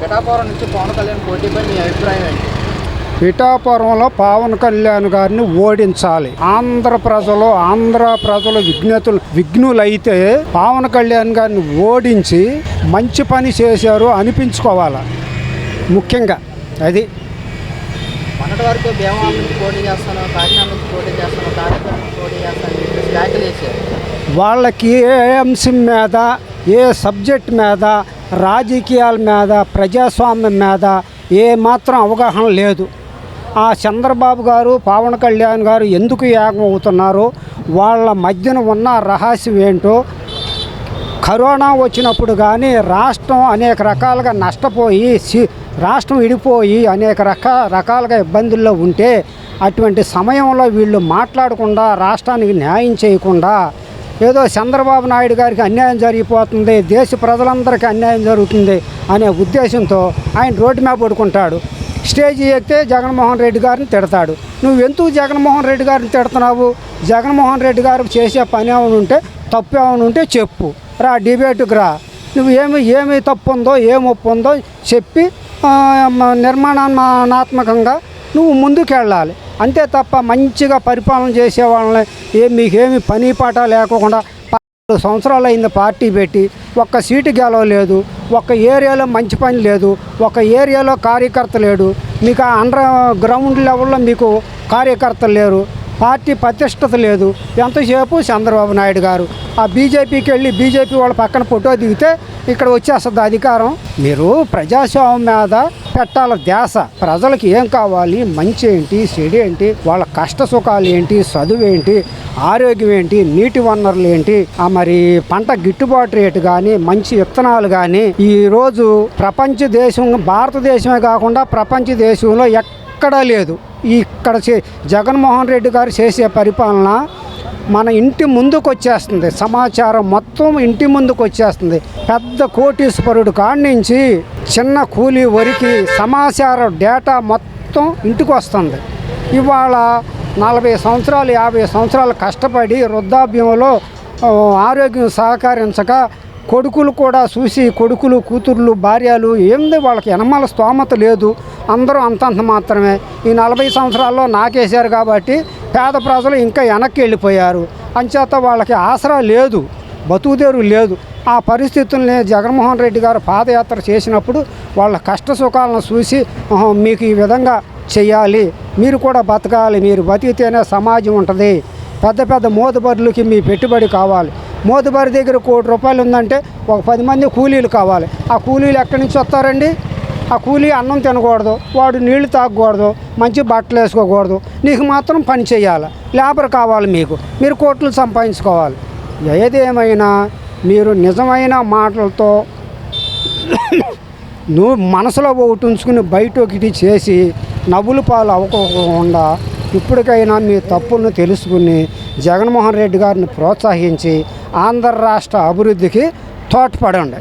పిఠాపురం నుంచి పవన్ కళ్యాణ్ పోటీపై మీ అభిప్రాయం ఏంటి? పిఠాపురంలో పవన్ కళ్యాణ్ గారిని ఓడించాలి. ఆంధ్ర ప్రజలు విఘ్నులైతే పవన్ కళ్యాణ్ గారిని ఓడించి మంచి పని చేశారు అనిపించుకోవాలి. ముఖ్యంగా అది మొన్నటి వరకు భీమవరం నుంచి పోటీ చేస్తాను, కాకినాడ నుంచి పోటీ చేస్తాను, కాకినాడ నుంచి పోటీ చేస్తాను వ్యాఖ్యలు చేశారు. వాళ్ళకి ఏ అంశం మీద, ఏ సబ్జెక్ట్ మీద, రాజకీయాల మీద, ప్రజాస్వామ్యం మీద ఏ మాత్రం అవగాహన లేదు. ఆ చంద్రబాబు గారు, పవన్ కళ్యాణ్ గారు ఎందుకు ఏకం అవుతున్నారు, వాళ్ళ మధ్యన ఉన్న రహస్యం ఏంటో, కరోనా వచ్చినప్పుడు కానీ రాష్ట్రం అనేక రకాలుగా నష్టపోయి, రాష్ట్రం విడిపోయి అనేక రకాలుగా ఇబ్బందుల్లో ఉంటే అటువంటి సమయంలో వీళ్ళు మాట్లాడకుండా, రాష్ట్రానికి న్యాయం చేయకుండా, ఏదో చంద్రబాబు నాయుడు గారికి అన్యాయం జరిగిపోతుంది, దేశ ప్రజలందరికీ అన్యాయం జరుగుతుంది అనే ఉద్దేశంతో ఆయన రోడ్డు మీద పడుకుంటాడు. స్టేజ్ ఎక్కితే జగన్మోహన్ రెడ్డి గారిని తిడతాడు. నువ్వు ఎందుకు జగన్మోహన్ రెడ్డి గారిని తిడుతున్నావు? జగన్మోహన్ రెడ్డి గారు చేసే పని ఏమైనా ఉంటే, తప్పు ఏమైనా ఉంటే చెప్పు, రా డిబేట్కి రా. నువ్వు ఏమి తప్పు ఉందో, ఏమి ఒప్పు ఉందో చెప్పి నిర్మాణాత్మకంగా నువ్వు ముందుకెళ్ళాలి. అంతే తప్ప మంచిగా పరిపాలన చేసే వాళ్ళని మీకేమి పని పాట లేకుండా 10 సంవత్సరాలు అయింది పార్టీ పెట్టి, ఒక్క సీటు గెలవలేదు, ఒక్క ఏరియాలో మంచి పని లేదు, ఒక ఏరియాలో కార్యకర్త లేడు, మీకు అండర్ గ్రౌండ్ లెవెల్లో మీకు కార్యకర్తలు లేరు, పార్టీ ప్రతిష్టత లేదు. ఎంతసేపు చంద్రబాబు నాయుడు గారు ఆ బీజేపీకి వెళ్ళి బీజేపీ వాళ్ళ పక్కన ఫోటో దిగితే ఇక్కడ వచ్చేస్తుంది అధికారం. మీరు ప్రజాస్వామ్యం మీద పెట్టాల ధ్యాస. ప్రజలకు ఏం కావాలి, మంచి ఏంటి, చెడు ఏంటి, వాళ్ళ కష్ట సుఖాలు ఏంటి, చదువు ఏంటి, ఆరోగ్యం ఏంటి, నీటి వనరులు ఏంటి, మరి పంట గిట్టుబాటు రేటు కానీ, మంచి విత్తనాలు కానీ ఈరోజు ప్రపంచ దేశం, భారతదేశమే కాకుండా ప్రపంచ దేశంలో ఎక్కడా లేదు. ఇక్కడ జగన్మోహన్ రెడ్డి గారు చేసే పరిపాలన మన ఇంటి ముందుకు వచ్చేస్తుంది. సమాచారం మొత్తం ఇంటి ముందుకు వచ్చేస్తుంది. పెద్ద కోటీశ్వరుడు కాడి నుంచి చిన్న కూలీ వరకు సమాచారం డేటా మొత్తం ఇంటికి వస్తుంది. ఇవాళ 40 సంవత్సరాలు 50 సంవత్సరాలు కష్టపడి వృద్ధాప్యంలో ఆరోగ్యం సహకరించక కొడుకులు కూడా చూసి, కొడుకులు కూతుర్లు భార్యలు ఏంది వాళ్ళకి ఎనమల స్తోమత లేదు. అందరూ అంతంత మాత్రమే. ఈ 40 సంవత్సరాల్లో నాకేశారు కాబట్టి పేద ప్రజలు ఇంకా వెనక్కి వెళ్ళిపోయారు. అంచేత వాళ్ళకి ఆసరా లేదు, బతుకుదేరు లేదు. ఆ పరిస్థితుల్ని జగన్మోహన్ రెడ్డి గారు పాదయాత్ర చేసినప్పుడు వాళ్ళ కష్ట సుఖాలను చూసి మీకు ఈ విధంగా చెయ్యాలి, మీరు కూడా బతకాలి, మీరు బతికితేనే సమాజం ఉంటుంది, పెద్ద పెద్ద మోతుబరులకి మీ పెట్టుబడి కావాలి. మోతుబరి దగ్గర ₹1 కోటి ఉందంటే ఒక 10 మంది కూలీలు కావాలి. ఆ కూలీలు ఎక్కడి నుంచి వస్తారండి? ఆ కూలీ అన్నం తినకూడదు, వాడు నీళ్లు తాగకూడదు, మంచి బట్టలు వేసుకోకూడదు, నీకు మాత్రం పని చేయాలి, లేబర్ కావాలి, మీరు కోట్లు సంపాదించుకోవాలి. ఏదేమైనా మీరు నిజమైన మాటలతో నువ్వు మనసులో ఒకటి ఉంచుకుని బయట ఒకటి చేసి నవ్వుల పాలు అవ్వకుండా ఇప్పటికైనా మీ తప్పులను తెలుసుకుని జగన్మోహన్ రెడ్డి గారిని ప్రోత్సహించి ఆంధ్ర రాష్ట్ర అభివృద్ధికి తోడ్పడండి.